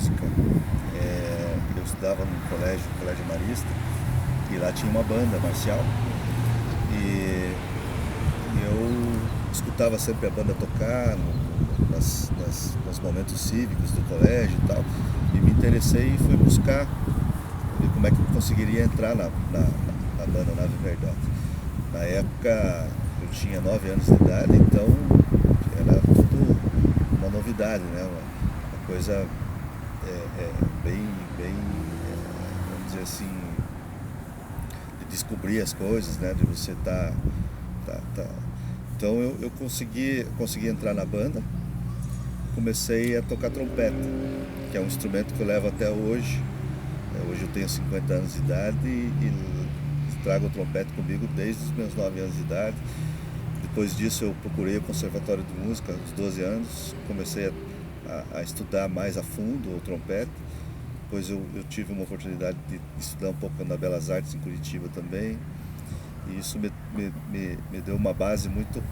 música. Eu estudava no colégio Marista, e lá tinha uma banda marcial. E eu escutava sempre a banda tocar nos momentos cívicos do colégio e tal. E me interessei e fui buscar ver como é que eu conseguiria entrar na banda Nave Verdade. Na época eu tinha 9 anos de idade, então era tudo uma novidade, né? Uma coisa bem, vamos dizer assim, de descobrir as coisas, né? De você tá. Então eu consegui entrar na banda, comecei a tocar trompete, que é um instrumento que eu levo até hoje. Hoje eu tenho 50 anos de idade e trago o trompete comigo desde os meus 9 anos de idade. Depois disso eu procurei o Conservatório de Música aos 12 anos, comecei a estudar mais a fundo o trompete. Depois eu tive uma oportunidade de estudar um pouco na Belas Artes em Curitiba também. E isso me deu uma base muito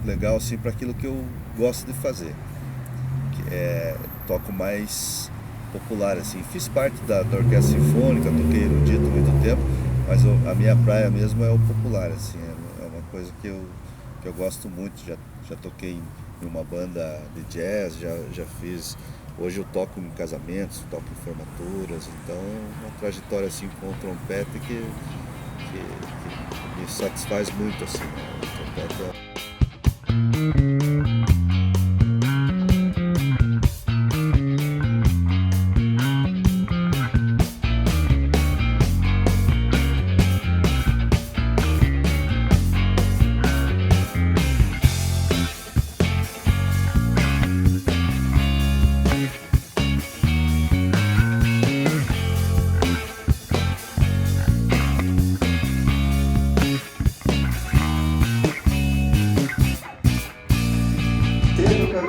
legal assim, para aquilo que eu gosto de fazer. Toco mais popular, assim. Fiz parte da Orquestra Sinfônica, toquei erudito há muito tempo, mas a minha praia mesmo é o popular, assim. É uma coisa que eu gosto muito. Já toquei em uma banda de jazz, já fiz. Hoje eu toco em casamentos, toco em formaturas, então uma trajetória assim com o trompete que me satisfaz muito, assim. O trompete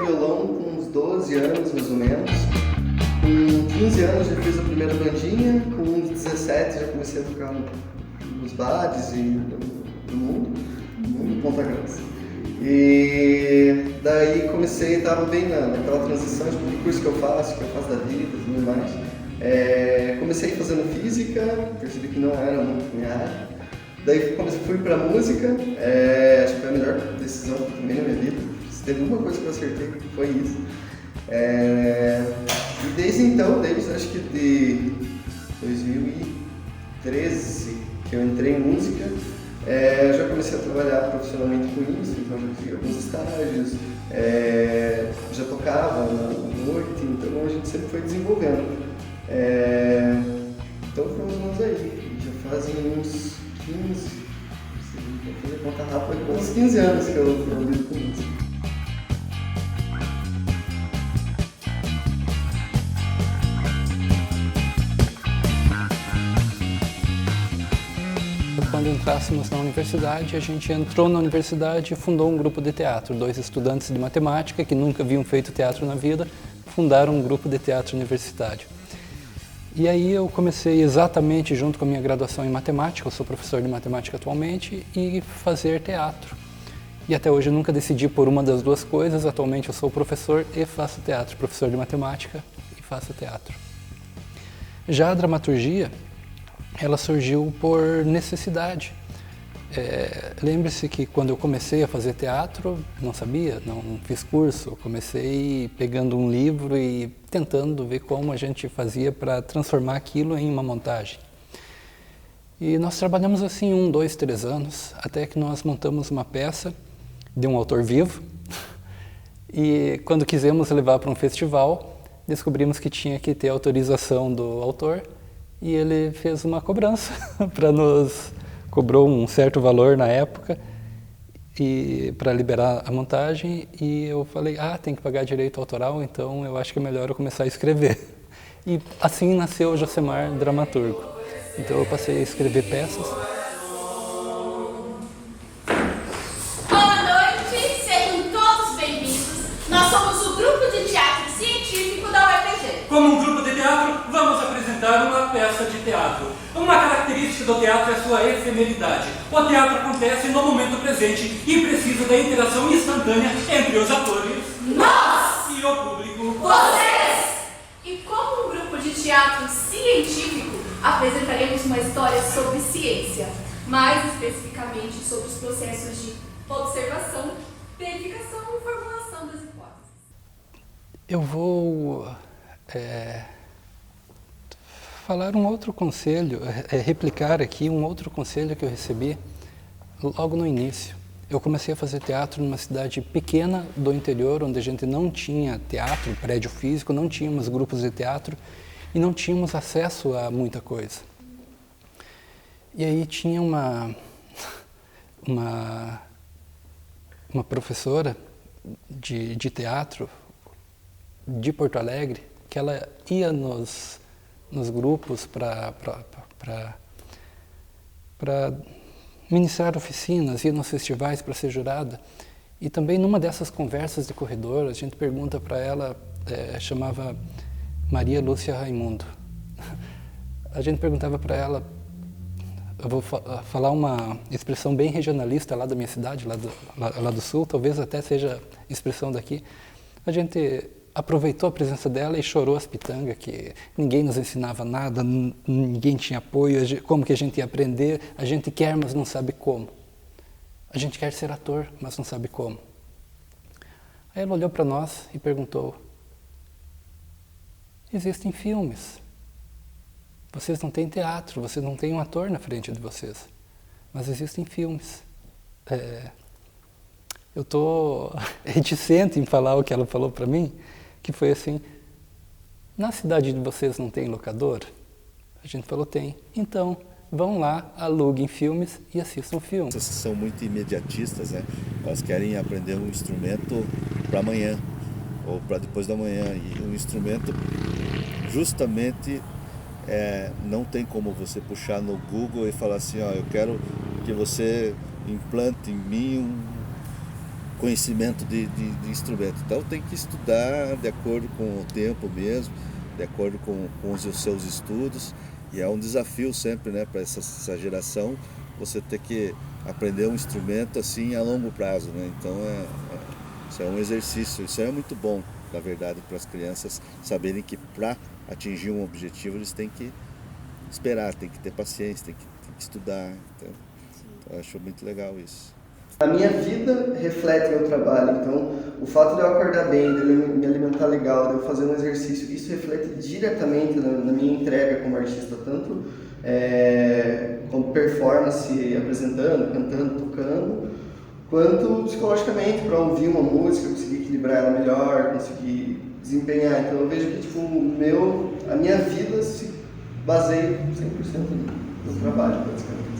violão com uns 12 anos, mais ou menos. Com 15 anos já fiz a primeira bandinha, com uns 17 já comecei a tocar nos bares e no mundo Ponta Grossa. E daí comecei, estava bem naquela transição de curso que eu faço da vida e tudo mais. Comecei fazendo física, percebi que não era muito minha área. Daí fui pra música, acho que foi a melhor decisão que eu tomei na minha vida. Se teve uma coisa que eu acertei, foi isso. E desde então, desde acho que de 2013 que eu entrei em música, eu já comecei a trabalhar profissionalmente com isso, então já fiz alguns estágios, já tocava na noite, então a gente sempre foi desenvolvendo. Então fomos aí, já fazem uns 15, vou fazer conta rápida, uns 15 anos que eu lido com música. Quando entrássemos na universidade, a gente entrou na universidade e fundou um grupo de teatro. 2 estudantes de matemática que nunca haviam feito teatro na vida, fundaram um grupo de teatro universitário. E aí eu comecei exatamente junto com a minha graduação em matemática, eu sou professor de matemática atualmente, e fazer teatro. E até hoje eu nunca decidi por uma das duas coisas, atualmente eu sou professor e faço teatro, professor de matemática e faço teatro. Já a dramaturgia, ela surgiu por necessidade. Lembre-se que quando eu comecei a fazer teatro, não sabia, não fiz curso, comecei pegando um livro e tentando ver como a gente fazia para transformar aquilo em uma montagem. E nós trabalhamos assim 1, 2, 3 anos, até que nós montamos uma peça de um autor vivo e quando quisemos levar para um festival, descobrimos que tinha que ter autorização do autor e ele fez uma cobrança para nos... cobrou um certo valor na época e para liberar a montagem e eu falei, tem que pagar direito autoral, então eu acho que é melhor eu começar a escrever. E assim nasceu o Josemar Dramaturgo. Então eu passei a escrever peças. Boa noite, sejam todos bem-vindos. Nós somos o grupo de teatro científico da UFG. Como um grupo de teatro, vamos apresentar uma peça de teatro. Uma característica do teatro é sua efemeridade. O teatro acontece no momento presente e precisa da interação instantânea entre os atores, nós e o público. Vocês! E como teatro científico, apresentaremos uma história sobre ciência, mais especificamente sobre os processos de observação, verificação e formulação das hipóteses. Eu vou falar um outro conselho, replicar aqui um outro conselho que eu recebi logo no início. Eu comecei a fazer teatro numa cidade pequena do interior, onde a gente não tinha teatro, prédio físico, não tínhamos grupos de teatro e não tínhamos acesso a muita coisa. E aí tinha uma professora de teatro de Porto Alegre, que ela ia nos grupos para ministrar oficinas, ia nos festivais para ser jurada. E também numa dessas conversas de corredor, a gente pergunta para ela, chamava Maria Lúcia Raimundo. A gente perguntava para ela, eu vou falar uma expressão bem regionalista lá da minha cidade, lá do sul, talvez até seja expressão daqui. A gente aproveitou a presença dela e chorou as pitangas, que ninguém nos ensinava nada, ninguém tinha apoio, como que a gente ia aprender? A gente quer, mas não sabe como. A gente quer ser ator, mas não sabe como. Aí ela olhou para nós e perguntou, existem filmes, vocês não têm teatro, vocês não têm um ator na frente de vocês, mas existem filmes. Eu estou reticente em falar o que ela falou para mim, que foi assim, na cidade de vocês não tem locador? A gente falou, tem. Então, vão lá, aluguem filmes e assistam filmes. Essas são muito imediatistas, né? Elas querem aprender um instrumento para amanhã, ou para depois da manhã. E um instrumento, justamente, não tem como você puxar no Google e falar assim, ó, eu quero que você implante em mim um conhecimento de instrumento. Então tem que estudar de acordo com o tempo mesmo, de acordo com os seus estudos, e é um desafio sempre, né, para essa geração, você ter que aprender um instrumento assim a longo prazo, né? Então isso é um exercício, isso é muito bom, na verdade, para as crianças saberem que para atingir um objetivo eles têm que esperar, têm que ter paciência, têm que estudar. Então eu acho muito legal isso. A minha vida reflete meu trabalho, então o fato de eu acordar bem, de eu me alimentar legal, de eu fazer um exercício, isso reflete diretamente na minha entrega como artista, tanto como performance, apresentando, cantando, tocando, quanto psicologicamente, para ouvir uma música, conseguir equilibrar ela melhor, conseguir desempenhar. Então eu vejo que a minha vida se baseia 100% no trabalho, basicamente.